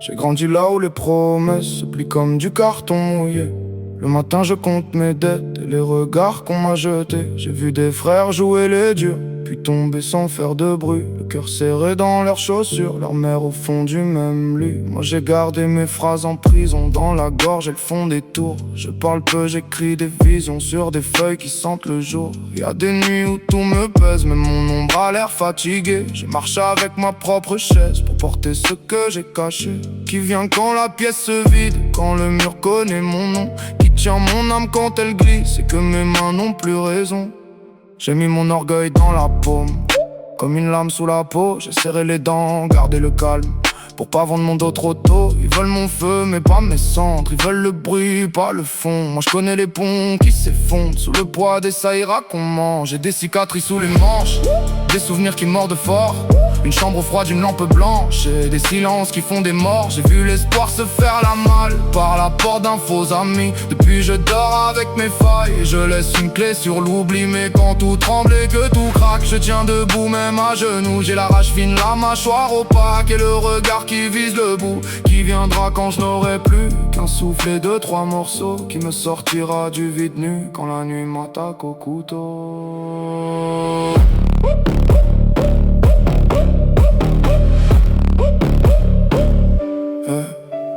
J'ai grandi là où les promesses se plient comme du carton mouillé. Le matin je compte mes dettes et les regards qu'on m'a jetés. J'ai vu des frères jouer les durs, puis tomber sans faire de bruit. Le cœur serré dans leurs chaussures, leur mère au fond du même lit. Moi j'ai gardé mes phrases en prison, dans la gorge et le fond des tours. Je parle peu, j'écris des visions sur des feuilles qui sentent le jour. Y'a des nuits où tout me pèse, mais mon ombre a l'air fatigué. Je marche avec ma propre chaise pour porter ce que j'ai caché. Qui vient quand la pièce se vide, quand le mur connaît mon nom. Tiens mon âme quand elle glisse et que mes mains n'ont plus raison. J'ai mis mon orgueil dans la paume, comme une lame sous la peau. J'ai serré les dents, gardé le calme, pour pas vendre mon dos trop tôt. Ils veulent mon feu mais pas mes cendres. Ils veulent le bruit, pas le fond. Moi je connais les ponts qui s'effondrent sous le poids des saïras qu'on mange. J'ai des cicatrices sous les manches, des souvenirs qui mordent fort. Une chambre froide, une lampe blanche et des silences qui font des morts. J'ai vu l'espoir se faire la malle par la porte d'un faux ami. Depuis je dors avec mes failles et je laisse une clé sur l'oubli. Mais quand tout tremble et que tout craque, je tiens debout même à genoux. J'ai la rage fine, la mâchoire opaque et le regard qui vise le bout. Qui viendra quand je n'aurai plus qu'un souffle et deux, trois morceaux. Qui me sortira du vide nu quand la nuit m'attaque au couteau.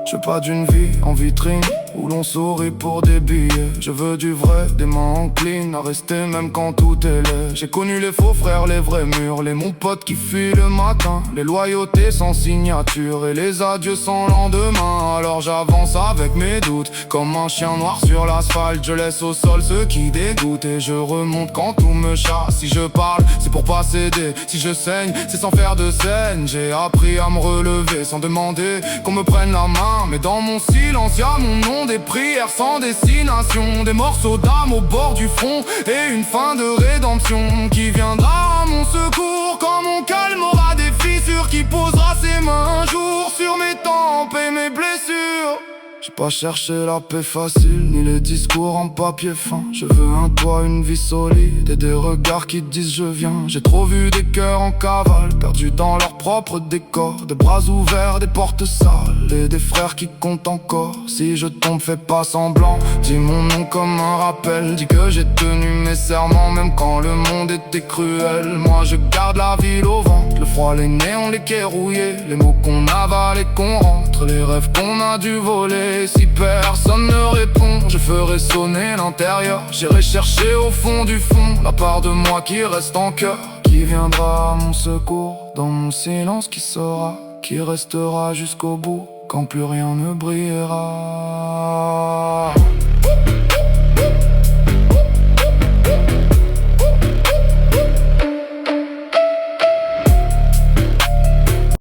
Je veux pas d'une vie en vitrine où l'on sourit pour des billets. Je veux du vrai, des mains enclines à rester même quand tout est laid. J'ai connu les faux frères, les vrais murs, les mon pote qui fuit le matin, les loyautés sans signature et les adieux sans lendemain. Alors j'avance avec mes doutes, comme un chien noir sur l'asphalte. Je laisse au sol ceux qui dégoûtent et je remonte quand tout me chasse. Si je parle, c'est pour pas céder. Si je saigne, c'est sans faire de scène. J'ai appris à me relever sans demander qu'on me prenne la main. Mais dans mon silence y'a mon nom, des prières sans destination, des morceaux d'âme au bord du front et une fin de rédemption. Qui viendra à mon secours quand mon calme aura des fissures. Qui posera ses mains un jour sur mes tempes et mes blessures. J'ai pas cherché la paix facile, ni les discours en papier fin. Je veux un toit, une vie solide et des regards qui disent je viens. J'ai trop vu des cœurs en cavale, perdus dans leur propre décor. Des bras ouverts, des portes sales et des frères qui comptent encore. Si je tombe, fais pas semblant, dis mon nom comme un rappel. Dis que j'ai tenu mes serments même quand le monde était cruel. Moi je garde la ville au ventre, le froid, les néons, les quais rouillés, les mots qu'on avale et qu'on rentre, les rêves qu'on a dû voler. Si personne ne répond, je ferai sonner l'intérieur. J'irai chercher au fond du fond la part de moi qui reste en cœur. Qui viendra à mon secours dans mon silence, qui saura, qui restera jusqu'au bout quand plus rien ne brillera.